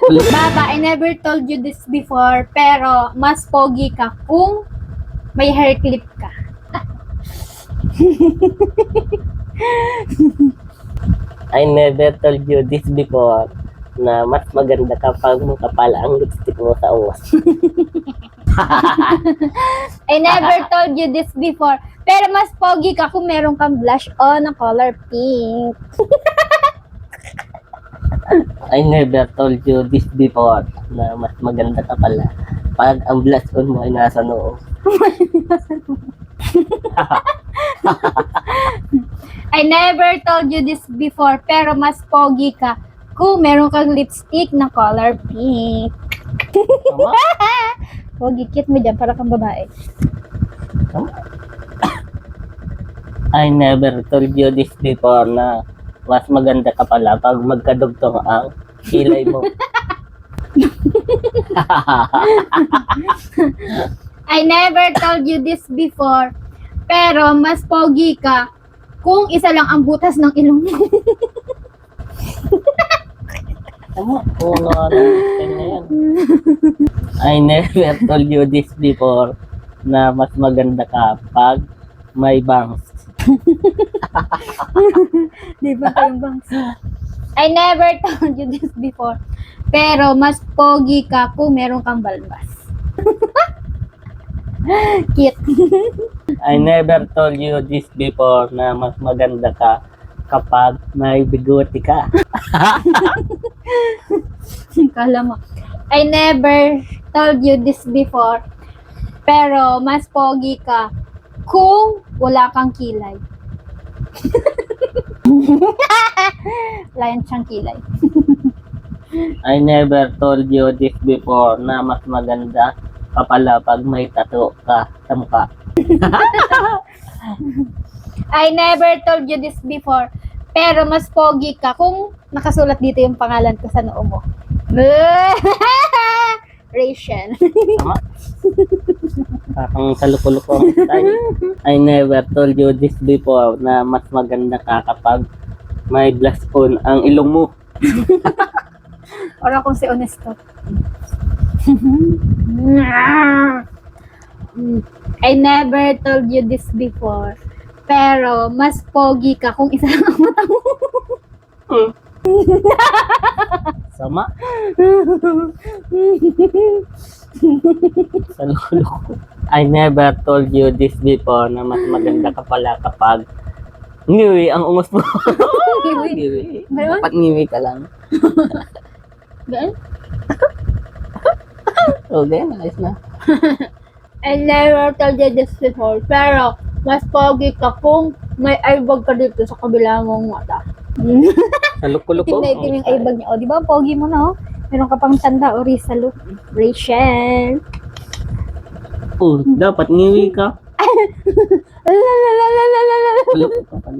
Baba, I never told you this before, pero mas pogi ka kung may hair clip ka. I never told you this before na mas maganda kapag makapal ang lipstick mo sa ungos. I never told you this before, pero mas pogi ka kung meron kang blush on na color pink. I never told you this before na mas maganda ka pala pag ang blush on mo ay nasa noo. I never told you this before, pero mas pogi ka kung meron kang lipstick na color pink. Tama? Pogi, cute mo dyan, para kang babae. Tama? I never told you this before na mas maganda ka pala pag magkadugtong ang kilay mo. I never told you this before, pero mas pogi ka kung isa lang ang butas ng ilong mo. Tama? Oo nga na yan. I never told you this before na mas maganda ka pag may bangs. Di ba kayong bangs? I never told you this before, pero mas pogi ka kung meron kang balbas. Cute. I never told you this before na mas maganda ka kapag may bigote ka. Kala mo. I never told you this before, pero mas pogi ka kung wala kang kilay. Wala yan siyang kilay. I never told you this before na mas maganda ka pala pag may tattoo ka sa mukha. I never told you this before, pero mas pogi ka kung nakasulat dito yung pangalan ko sa noo mo. Rachel. Tama? Parang saluko-luko ang style. I never told you this before na mas maganda ka kapag may blush on ang ilong mo. Ora kung si Honesto. I never told you this before, pero mas pogi ka kung isa lang ang mata mo. Sama? Saluko-luko. I never told you this before na mas maganda ka pala kapag ngiwi ang ungos mo. Ngiwi. Meron? Dapat ngiwi ka lang. Gaan? Okay, nice na. I never told you this before, pero mas pogi ka kung may eyebag ka dito sa kabilang mong mata. Saluko-luko. Itim na itim yung eyebag niya. O, di ba? Pogi mo na, oh. Meron ka pang tanda, o, Rizalo. Rachel. Oh, dapat ngiwi ka. Lalalalalalala. Saluko ka pa.